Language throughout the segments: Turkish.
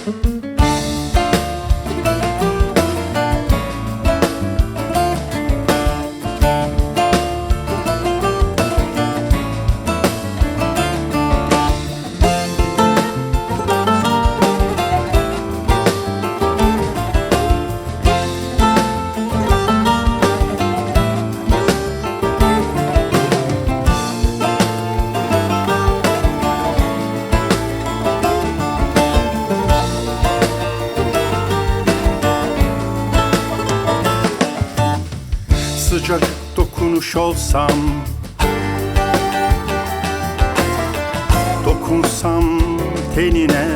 Sıcacık dokunuş olsam, dokunsam tenine,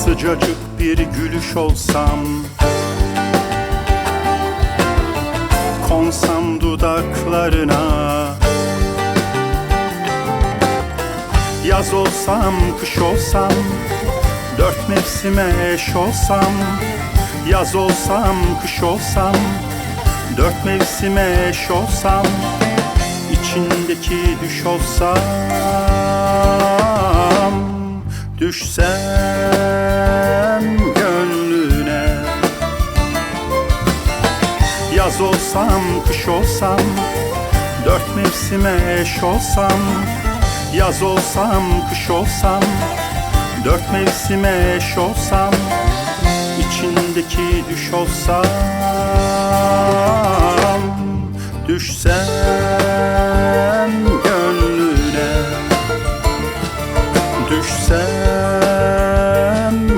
sıcacık bir gülüş olsam, konsam dudaklarına, yaz olsam, kış olsam, dört mevsime eş olsam, yaz olsam, kış olsam, dört mevsime eş olsam, içindeki düş olsam, düşsem gönlüne. Yaz olsam, kış olsam, dört mevsime eş olsam, yaz olsam, kış olsam, dört mevsime eş olsam, İçindeki düş olsam, düşsem gönlüne, düşsem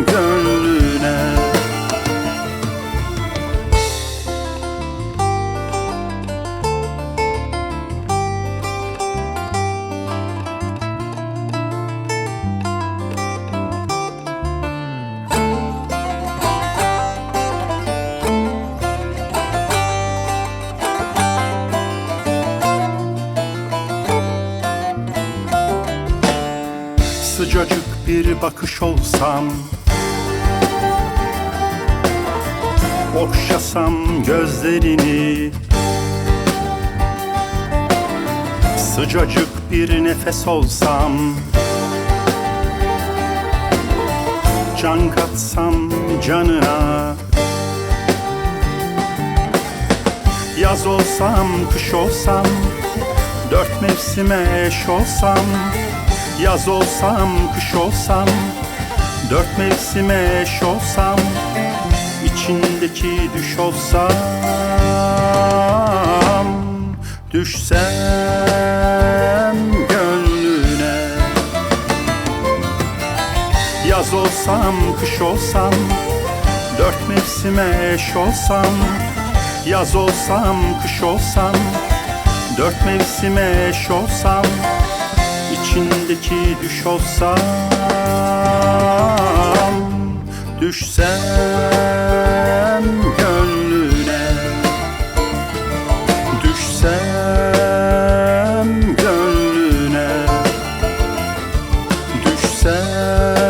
gönlüne. Sıcacık bir bakış olsam, okşasam gözlerini, sıcacık bir nefes olsam, can katsam canına. Yaz olsam, kış olsam, dört mevsime eş olsam, yaz olsam, kış olsam, dört mevsime eş olsam, içindeki düş olsam, düşsem gönlüne. Yaz olsam, kış olsam, dört mevsime eş olsam, yaz olsam, kış olsam, dört mevsime eş olsam, İçindeki düş olsam, düşsem gönlüne, düşsem gönlüne, düşsem